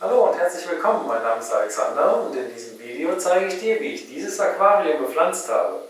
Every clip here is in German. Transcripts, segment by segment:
Hallo und herzlich willkommen, mein Name ist Alexander und in diesem Video zeige ich dir, wie ich dieses Aquarium bepflanzt habe.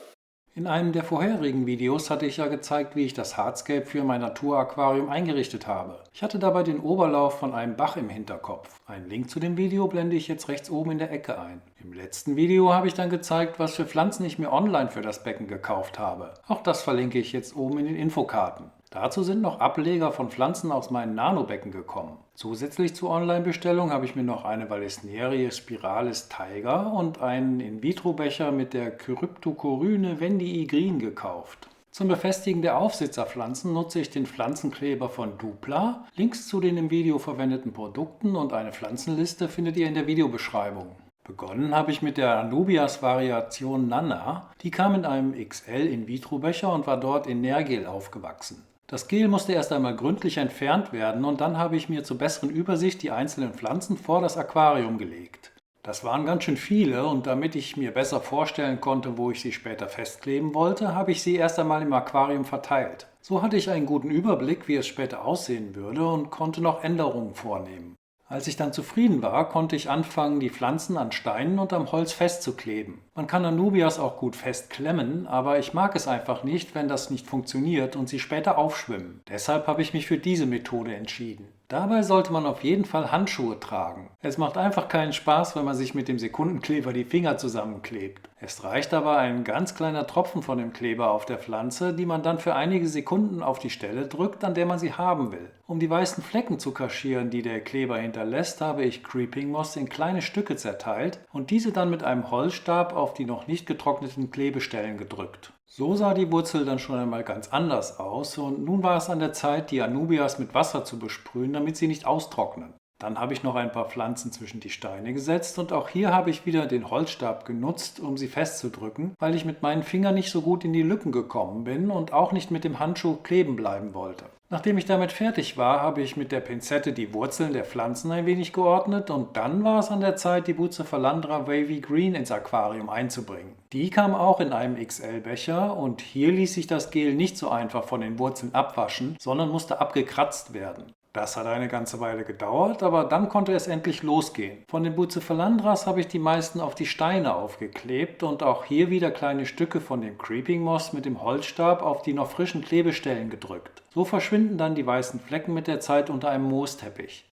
In einem der vorherigen Videos hatte ich ja gezeigt, wie ich das Hardscape für mein Naturaquarium eingerichtet habe. Ich hatte dabei den Oberlauf von einem Bach im Hinterkopf. Einen Link zu dem Video blende ich jetzt rechts oben in der Ecke ein. Im letzten Video habe ich dann gezeigt, was für Pflanzen ich mir online für das Becken gekauft habe. Auch das verlinke ich jetzt oben in den Infokarten. Dazu sind noch Ableger von Pflanzen aus meinen Nanobecken gekommen. Zusätzlich zur Online-Bestellung habe ich mir noch eine Vallisnerie spiralis Tiger und einen In-vitro-Becher mit der Cryptocoryne wendii green gekauft. Zum Befestigen der Aufsitzerpflanzen nutze ich den Pflanzenkleber von Dupla. Links zu den im Video verwendeten Produkten und eine Pflanzenliste findet ihr in der Videobeschreibung. Begonnen habe ich mit der Anubias-Variation Nana. Die kam in einem XL In-vitro-Becher und war dort in Nährgel aufgewachsen. Das Gel musste erst einmal gründlich entfernt werden und dann habe ich mir zur besseren Übersicht die einzelnen Pflanzen vor das Aquarium gelegt. Das waren ganz schön viele und damit ich mir besser vorstellen konnte, wo ich sie später festkleben wollte, habe ich sie erst einmal im Aquarium verteilt. So hatte ich einen guten Überblick, wie es später aussehen würde und konnte noch Änderungen vornehmen. Als ich dann zufrieden war, konnte ich anfangen, die Pflanzen an Steinen und am Holz festzukleben. Man kann Anubias auch gut festklemmen, aber ich mag es einfach nicht, wenn das nicht funktioniert und sie später aufschwimmen. Deshalb habe ich mich für diese Methode entschieden. Dabei sollte man auf jeden Fall Handschuhe tragen. Es macht einfach keinen Spaß, wenn man sich mit dem Sekundenkleber die Finger zusammenklebt. Es reicht aber ein ganz kleiner Tropfen von dem Kleber auf der Pflanze, die man dann für einige Sekunden auf die Stelle drückt, an der man sie haben will. Um die weißen Flecken zu kaschieren, die der Kleber hinterlässt, habe ich Creeping Moss in kleine Stücke zerteilt und diese dann mit einem Holzstab auf die noch nicht getrockneten Klebestellen gedrückt. So sah die Wurzel dann schon einmal ganz anders aus und nun war es an der Zeit, die Anubias mit Wasser zu besprühen, damit sie nicht austrocknen. Dann habe ich noch ein paar Pflanzen zwischen die Steine gesetzt und auch hier habe ich wieder den Holzstab genutzt, um sie festzudrücken, weil ich mit meinen Fingern nicht so gut in die Lücken gekommen bin und auch nicht mit dem Handschuh kleben bleiben wollte. Nachdem ich damit fertig war, habe ich mit der Pinzette die Wurzeln der Pflanzen ein wenig geordnet und dann war es an der Zeit, die Bucephalandra Wavy Green ins Aquarium einzubringen. Die kam auch in einem XL-Becher und hier ließ sich das Gel nicht so einfach von den Wurzeln abwaschen, sondern musste abgekratzt werden. Das hat eine ganze Weile gedauert, aber dann konnte es endlich losgehen. Von den Bucephalandras habe ich die meisten auf die Steine aufgeklebt und auch hier wieder kleine Stücke von dem Creeping Moss mit dem Holzstab auf die noch frischen Klebestellen gedrückt. So verschwinden dann die weißen Flecken mit der Zeit unter einem Moosteppich.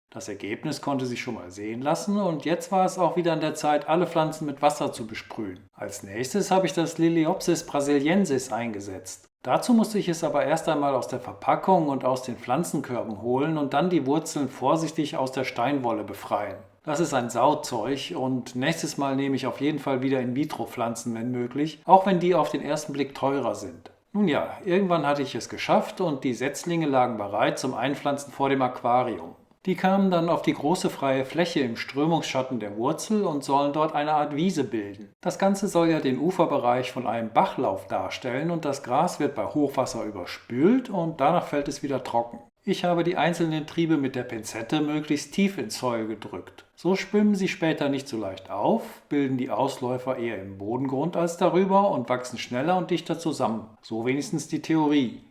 Das Ergebnis konnte sich schon mal sehen lassen und jetzt war es auch wieder an der Zeit, alle Pflanzen mit Wasser zu besprühen. Als nächstes habe ich das Liliopsis brasiliensis eingesetzt. Dazu musste ich es aber erst einmal aus der Verpackung und aus den Pflanzenkörben holen und dann die Wurzeln vorsichtig aus der Steinwolle befreien. Das ist ein Sauzeug und nächstes Mal nehme ich auf jeden Fall wieder In-vitro-Pflanzen, wenn möglich, auch wenn die auf den ersten Blick teurer sind. Nun ja, irgendwann hatte ich es geschafft und die Setzlinge lagen bereit zum Einpflanzen vor dem Aquarium. Die kamen dann auf die große freie Fläche im Strömungsschatten der Wurzel und sollen dort eine Art Wiese bilden. Das Ganze soll ja den Uferbereich von einem Bachlauf darstellen und das Gras wird bei Hochwasser überspült und danach fällt es wieder trocken. Ich habe die einzelnen Triebe mit der Pinzette möglichst tief ins Soil gedrückt. So schwimmen sie später nicht so leicht auf, bilden die Ausläufer eher im Bodengrund als darüber und wachsen schneller und dichter zusammen. So wenigstens die Theorie.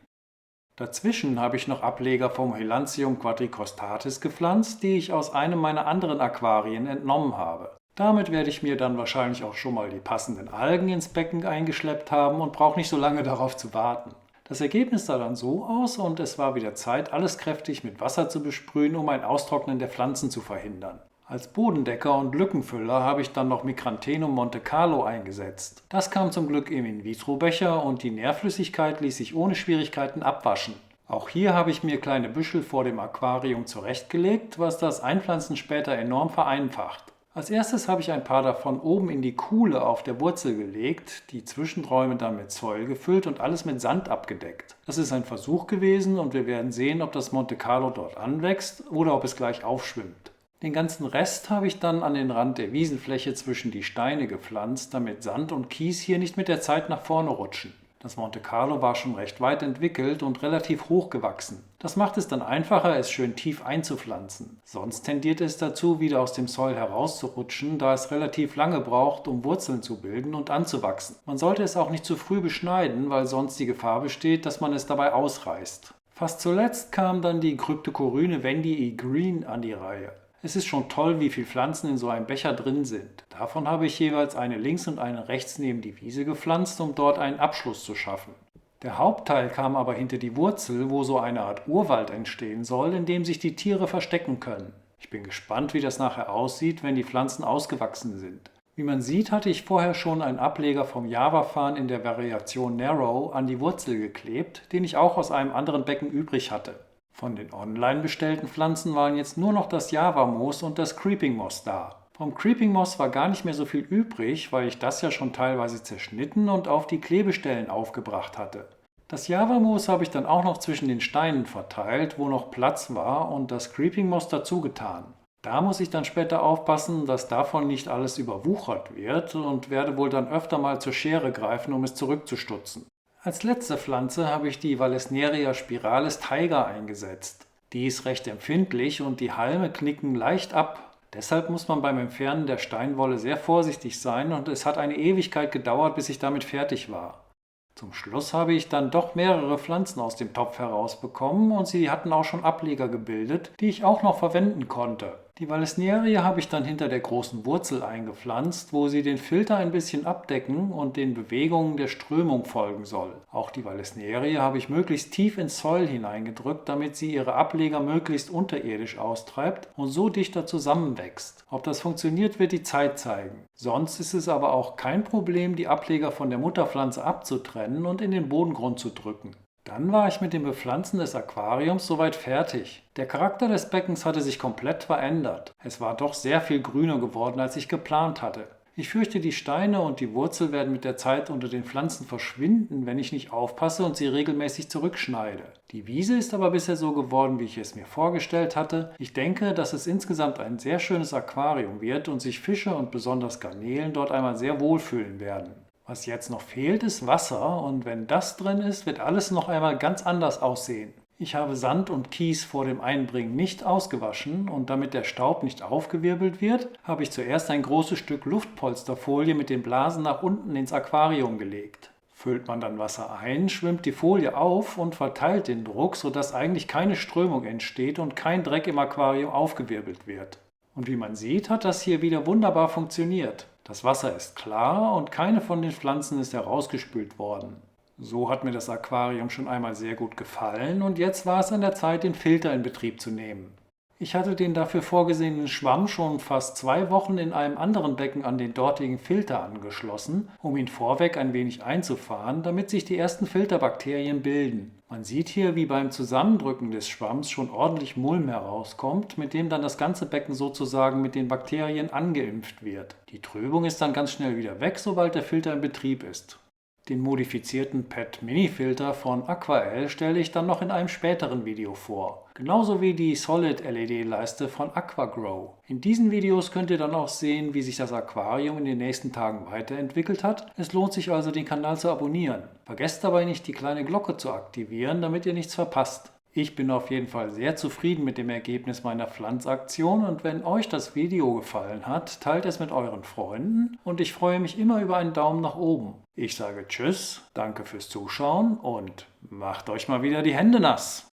Dazwischen habe ich noch Ableger vom Helantium quadricostatis gepflanzt, die ich aus einem meiner anderen Aquarien entnommen habe. Damit werde ich mir dann wahrscheinlich auch schon mal die passenden Algen ins Becken eingeschleppt haben und brauche nicht so lange darauf zu warten. Das Ergebnis sah dann so aus und es war wieder Zeit, alles kräftig mit Wasser zu besprühen, um ein Austrocknen der Pflanzen zu verhindern. Als Bodendecker und Lückenfüller habe ich dann noch Micranthenum Monte Carlo eingesetzt. Das kam zum Glück im In-vitro-Becher und die Nährflüssigkeit ließ sich ohne Schwierigkeiten abwaschen. Auch hier habe ich mir kleine Büschel vor dem Aquarium zurechtgelegt, was das Einpflanzen später enorm vereinfacht. Als erstes habe ich ein paar davon oben in die Kuhle auf der Wurzel gelegt, die Zwischenräume dann mit Soil gefüllt und alles mit Sand abgedeckt. Das ist ein Versuch gewesen und wir werden sehen, ob das Monte Carlo dort anwächst oder ob es gleich aufschwimmt. Den ganzen Rest habe ich dann an den Rand der Wiesenfläche zwischen die Steine gepflanzt, damit Sand und Kies hier nicht mit der Zeit nach vorne rutschen. Das Monte Carlo war schon recht weit entwickelt und relativ hoch gewachsen. Das macht es dann einfacher, es schön tief einzupflanzen. Sonst tendiert es dazu, wieder aus dem Soil herauszurutschen, da es relativ lange braucht, um Wurzeln zu bilden und anzuwachsen. Man sollte es auch nicht zu früh beschneiden, weil sonst die Gefahr besteht, dass man es dabei ausreißt. Fast zuletzt kam dann die Cryptocoryne wendii green an die Reihe. Es ist schon toll, wie viele Pflanzen in so einem Becher drin sind. Davon habe ich jeweils eine links und eine rechts neben die Wiese gepflanzt, um dort einen Abschluss zu schaffen. Der Hauptteil kam aber hinter die Wurzel, wo so eine Art Urwald entstehen soll, in dem sich die Tiere verstecken können. Ich bin gespannt, wie das nachher aussieht, wenn die Pflanzen ausgewachsen sind. Wie man sieht, hatte ich vorher schon einen Ableger vom Java-Farn in der Variation Narrow an die Wurzel geklebt, den ich auch aus einem anderen Becken übrig hatte. Von den online bestellten Pflanzen waren jetzt nur noch das Java-Moos und das Creeping Moss da. Vom Creeping Moss war gar nicht mehr so viel übrig, weil ich das ja schon teilweise zerschnitten und auf die Klebestellen aufgebracht hatte. Das Java-Moos habe ich dann auch noch zwischen den Steinen verteilt, wo noch Platz war, und das Creeping Moss dazu getan. Da muss ich dann später aufpassen, dass davon nicht alles überwuchert wird, und werde wohl dann öfter mal zur Schere greifen, um es zurückzustutzen. Als letzte Pflanze habe ich die Vallisneria spiralis Tiger eingesetzt. Die ist recht empfindlich und die Halme knicken leicht ab. Deshalb muss man beim Entfernen der Steinwolle sehr vorsichtig sein, und es hat eine Ewigkeit gedauert, bis ich damit fertig war. Zum Schluss habe ich dann doch mehrere Pflanzen aus dem Topf herausbekommen, und sie hatten auch schon Ableger gebildet, die ich auch noch verwenden konnte. Die Vallisneria habe ich dann hinter der großen Wurzel eingepflanzt, wo sie den Filter ein bisschen abdecken und den Bewegungen der Strömung folgen soll. Auch die Vallisneria habe ich möglichst tief ins Soil hineingedrückt, damit sie ihre Ableger möglichst unterirdisch austreibt und so dichter zusammenwächst. Ob das funktioniert, wird die Zeit zeigen. Sonst ist es aber auch kein Problem, die Ableger von der Mutterpflanze abzutrennen und in den Bodengrund zu drücken. Dann war ich mit dem Bepflanzen des Aquariums soweit fertig. Der Charakter des Beckens hatte sich komplett verändert. Es war doch sehr viel grüner geworden, als ich geplant hatte. Ich fürchte, die Steine und die Wurzel werden mit der Zeit unter den Pflanzen verschwinden, wenn ich nicht aufpasse und sie regelmäßig zurückschneide. Die Wiese ist aber bisher so geworden, wie ich es mir vorgestellt hatte. Ich denke, dass es insgesamt ein sehr schönes Aquarium wird und sich Fische und besonders Garnelen dort einmal sehr wohlfühlen werden. Was jetzt noch fehlt, ist Wasser, und wenn das drin ist, wird alles noch einmal ganz anders aussehen. Ich habe Sand und Kies vor dem Einbringen nicht ausgewaschen, und damit der Staub nicht aufgewirbelt wird, habe ich zuerst ein großes Stück Luftpolsterfolie mit den Blasen nach unten ins Aquarium gelegt. Füllt man dann Wasser ein, schwimmt die Folie auf und verteilt den Druck, sodass eigentlich keine Strömung entsteht und kein Dreck im Aquarium aufgewirbelt wird. Und wie man sieht, hat das hier wieder wunderbar funktioniert. Das Wasser ist klar und keine von den Pflanzen ist herausgespült worden. So hat mir das Aquarium schon einmal sehr gut gefallen, und jetzt war es an der Zeit, den Filter in Betrieb zu nehmen. Ich hatte den dafür vorgesehenen Schwamm schon fast 2 Wochen in einem anderen Becken an den dortigen Filter angeschlossen, um ihn vorweg ein wenig einzufahren, damit sich die ersten Filterbakterien bilden. Man sieht hier, wie beim Zusammendrücken des Schwamms schon ordentlich Mulm herauskommt, mit dem dann das ganze Becken sozusagen mit den Bakterien angeimpft wird. Die Trübung ist dann ganz schnell wieder weg, sobald der Filter in Betrieb ist. Den modifizierten PET-Mini-Filter von Aquael stelle ich dann noch in einem späteren Video vor. Genauso wie die Solid-LED-Leiste von AquaGrow. In diesen Videos könnt ihr dann auch sehen, wie sich das Aquarium in den nächsten Tagen weiterentwickelt hat. Es lohnt sich also, den Kanal zu abonnieren. Vergesst dabei nicht, die kleine Glocke zu aktivieren, damit ihr nichts verpasst. Ich bin auf jeden Fall sehr zufrieden mit dem Ergebnis meiner Pflanzaktion, und wenn euch das Video gefallen hat, teilt es mit euren Freunden, und ich freue mich immer über einen Daumen nach oben. Ich sage Tschüss, danke fürs Zuschauen und macht euch mal wieder die Hände nass.